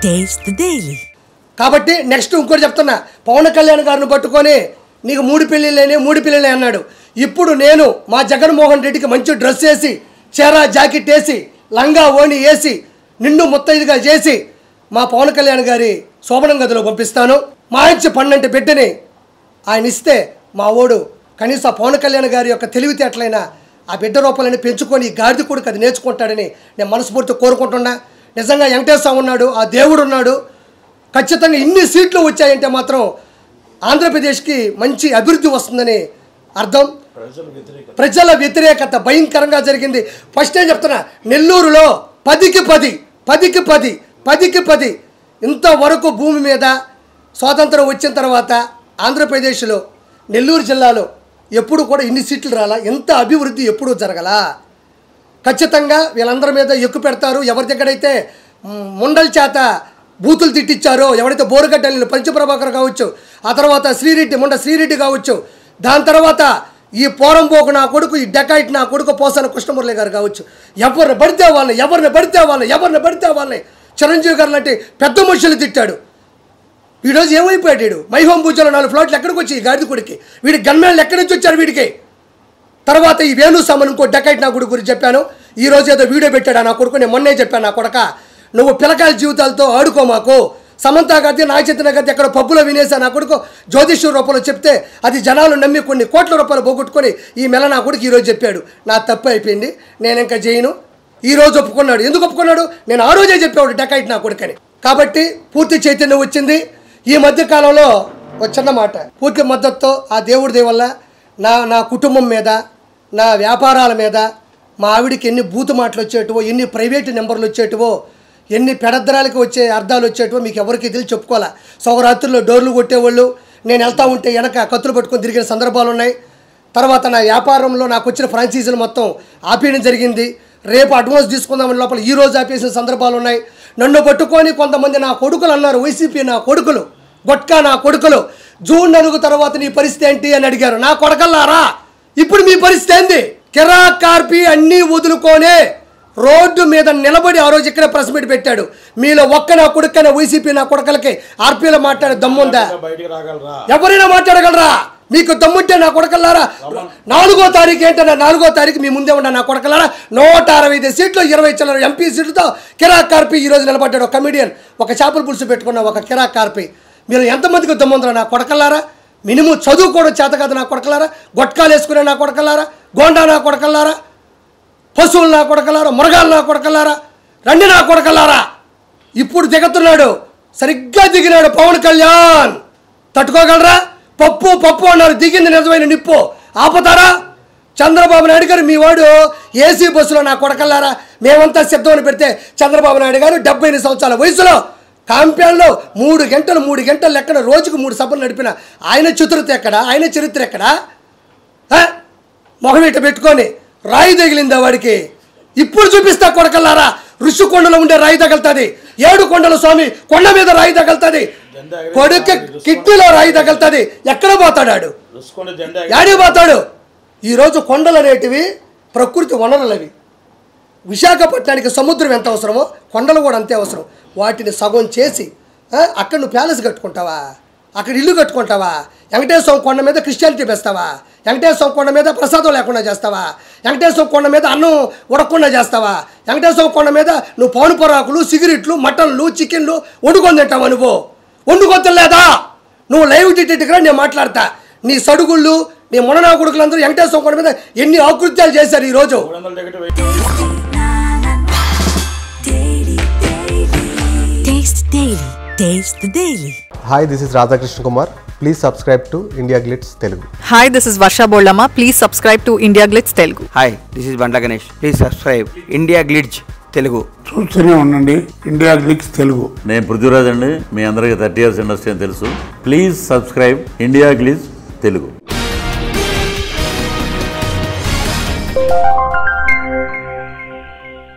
Taste the Daily. కాబట్టి next ఇంకోటి చెప్తున్నా, పవన్ కళ్యాణ్ గారిని పట్టుకొని నీకు 3 పెళ్ళిళ్ళే అన్నాడు. ఇప్పుడు నేను మా జగన్మోహన్ రెడ్డికి మంచి డ్రెస్ వేసి, చీర జాకెట్ వేసి, లంగా ఓణి వేసి, నిండు ముత్తైదుగా చేసి మా పవన్ కళ్యాణ్ గారి శోభనం గదిలో పంపిస్తాను. మంచి పన్నంటి బిడ్డని ఆయన ఇస్తే మా ఓడు కనీసం పవన్ కళ్యాణ్ గారి యొక్క తెలివితేటలైన ఆ బిడ్డ రూపాలని పెంచుకొని ఈ గాడిద కొడుకు అది నేర్చుకుంటాడని నేను మనస్ఫూర్తిగా కోరుకుంటున్నా. నిజంగా వెంకటేశ్వర స్వామి ఉన్నాడు, ఆ దేవుడు ఉన్నాడు. ఖచ్చితంగా ఇన్ని సీట్లు వచ్చాయంటే మాత్రం ఆంధ్రప్రదేశ్కి మంచి అభివృద్ధి వస్తుందని అర్థం. ప్రజల వ్యతిరేకత భయంకరంగా జరిగింది. ఫస్ట్ ఏం చెప్తున్నా, నెల్లూరులో 10కి 10 ఇంతవరకు భూమి మీద స్వాతంత్రం వచ్చిన తర్వాత ఆంధ్రప్రదేశ్లో నెల్లూరు జిల్లాలో ఎప్పుడు కూడా ఇన్ని సీట్లు రాలా, ఎంత అభివృద్ధి ఎప్పుడూ జరగలా. ఖచ్చితంగా వీళ్ళందరి మీద ఎక్కువ పెడతారు. ఎవరి దగ్గరైతే ముండల చేత బూతులు తిట్టించారో, ఎవరైతే బోరుగడ్డలు పంచప్రభాకర్ కావచ్చు, ఆ తర్వాత ముండ శ్రీరెడ్డి కావచ్చు, దాని తర్వాత ఈ పోరంపోకు నా కొడుకు, ఈ డెకాయిట్ నా కొడుకు పోసాన కృష్ణమురళి గారు కావచ్చు, ఎవరిని పడితే వాళ్ళని చిరంజీవి గారు లాంటి పెద్ద మనుషులు తిట్టాడు. ఈరోజు ఏమైపోయాడు? మైహోం పూజలో 4 ఫ్లాట్లు ఎక్కడికి వచ్చి గాడిద కొడుకి, వీడి గన్మేళ్ళు ఎక్కడి నుంచి వచ్చారు వీడికి? తర్వాత ఈ వేణుస్వామి ఇంకో డెకాయిట్ నా కొడుకు గురించి చెప్పాను. ఈరోజు ఏదో వీడియో పెట్టాడు నా కొడుకు. నేను మొన్నే చెప్పాను, నా కొడక నువ్వు పిల్లకాయల జీవితాలతో ఆడుకో మాకు. సమంతా గద్ది, నాగచైతన్య గద్ది ఎక్కడ పబ్బులో వినేసా నా కొడుకు జ్యోతిష్య రూపంలో చెప్తే అది జనాలు నమ్మి కొన్ని కోట్ల రూపాయలు పోగొట్టుకొని ఈ మెల నా కొడుకు ఈరోజు చెప్పాడు. నా తప్పు అయిపోయింది, నేను ఇంకా చేయను. ఈరోజు ఒప్పుకున్నాడు. ఎందుకు ఒప్పుకున్నాడు? నేను ఆ రోజే చెప్పేవాడు డెకాయిట్ నా కొడుకని. కాబట్టి పూర్తి చైతన్యం వచ్చింది. ఈ మధ్యకాలంలో ఒక చిన్న మాట, పూర్తి మద్దతుతో ఆ దేవుడి దయ వల్ల నా కుటుంబం మీద, నా వ్యాపారాల మీద, మా ఆవిడికి ఎన్ని బూతు మాటలు వచ్చేటివో, ఎన్ని ప్రైవేటు నెంబర్లు వచ్చేటివో, ఎన్ని పెడద్దరాలకి వచ్చే అర్థాలు వచ్చేటివో మీకు ఎవరికి తెలిసి చెప్పుకోవాలా. సౌరాత్రుల్లో డోర్లు కొట్టేవాళ్ళు, నేను వెళ్తూ ఉంటే వెనక కత్తులు పట్టుకొని తిరిగిన సందర్భాలు ఉన్నాయి. తర్వాత నా వ్యాపారంలో నాకు వచ్చిన ఫ్రాంచైజీలు మొత్తం ఆపేయడం జరిగింది. రేపు అడ్వాన్స్ తీసుకుందామని లోపల ఈరోజు ఆపేసిన సందర్భాలు ఉన్నాయి. నన్ను పట్టుకొని కొంతమంది నా కొడుకులు అన్నారు, వైసీపీ నా కొడుకులు, గొట్కా నా కొడుకులు, జూన్ 4 తర్వాత నీ పరిస్థితి ఏంటి అని అడిగారు. నా కొడకల్లారా, ఇప్పుడు మీ పరిస్థితి ఏంది? కిరా కార్పి అన్నీ వదులుకొనే రోడ్డు మీద నిలబడి ఆ రోజు ఇక్కడ ప్రెస్ మీట్ పెట్టాడు. మీలో ఒక్క నా కొడుకనే వైసీపీ నా కొడకలకి ఆర్పీలో మాట్లాడే దమ్ముందా? ఎవరైనా మాట్లాడగలరా? మీకు దమ్ముంటే నా కొడకల్లారా 4వ తారీఖు ఏంటన్నా, 4వ తారీఖు మీ ముందే ఉన్న నా కొడకల్లారా 165 సీట్లు 20 చిల్లర ఎంపీ సీట్లతో కిరా కార్పి ఈరోజు నిలబడ్డాడు. ఒక కమిడియన్, ఒక చేపల పులుసు పెట్టుకున్న ఒక కిరా కార్పి. మీరు ఎంతమందికి దమ్ముందరా నా కొడకల్లారా? మినిమం చదువు కూడా చేత కాదు నా కొడకలారా, గొట్కాలు వేసుకునే నా కొడకలారా, గోండా నా కొడకలారా, పశువులు నా కొడకలారా, మురగాలు నా కొడకలారా, రండి నా కొడకలారా. ఇప్పుడు దిగుతున్నాడు, సరిగ్గా దిగినాడు పవన్ కళ్యాణ్. తట్టుకోగలరా? పప్పు అన్నారు, దిగింది నిజమైన నిప్పు. ఆపుతారా? చంద్రబాబు నాయుడు గారు మీ వాడు ఏసీ బస్సులో నా కొడకల్లారా మేమంతా సిద్ధమని పెడితే చంద్రబాబు నాయుడు గారు 78 సంవత్సరాల వయసులో కాంప్యాన్లో 3 గంటలు లెక్కన రోజుకు 3 సభలు నడిపిన ఆయన చతురత ఎక్కడ? ఆయన చరిత్ర ఎక్కడ? మొహమీట పెట్టుకొని రాయి తగిలిందా వాడికి? ఇప్పుడు చూపిస్తా కొడకల్లారా, ఋషికొండలో ఉండే రాయి తగలుతుంది, 7 కొండల స్వామి కొండ మీద రాయి తగలుతుంది, కొడుకు కిడ్నీలో రాయి తగలుతుంది. ఎక్కడ పోతాడు? యాడికి పోతాడు? ఈరోజు కొండలు అనేటివి ప్రకృతి వనరులు. అవి విశాఖపట్నానికి సముద్రం ఎంత అవసరమో కొండలు కూడా అంతే అవసరం. వాటిని సగం చేసి అక్కడ నువ్వు ప్యాలెస్ కట్టుకుంటావా? అక్కడ ఇల్లు కట్టుకుంటావా? వెంకటేశ్వర కొండ మీద క్రిస్టియానిటీ పెస్తావా? వెంకటేశ్వర కొండ మీద ప్రసాదం లేకుండా చేస్తావా? వెంకటేశ్వర కొండ మీద అన్నం ఉడకకుండా చేస్తావా? వెంకటేశ్వర కొండ మీద నువ్వు పౌను పొరాకులు, సిగరెట్లు, మటన్లు, చికెన్లు వండుకొని తింటావా? నువ్వు వండుకొని లేదా? నువ్వు లైవ్ డిటెక్ట్గా నేను మాట్లాడతా. నీ సడుగుళ్ళు, నీ మొననా కొడుకులందరూ వెంకటేశ్వర కొండ మీద ఎన్ని ఆకృత్యాలు చేశారు ఈరోజు. Taste the Daily. Hi, this is Radhakrishna Kumar. Please subscribe to India Glitz Telugu. Hi, this is Varsha Bollama. Please subscribe to India Glitz Telugu. Hi, this is Banda Ganesh. Please subscribe India Glitz Telugu. చూస్తూనే ఉండండి India glitz Telugu. నేను పృథ్వీరాజ్ అండి, మీ అందరికీ 30 years industry అని తెలుసు. Please subscribe India glitz Telugu.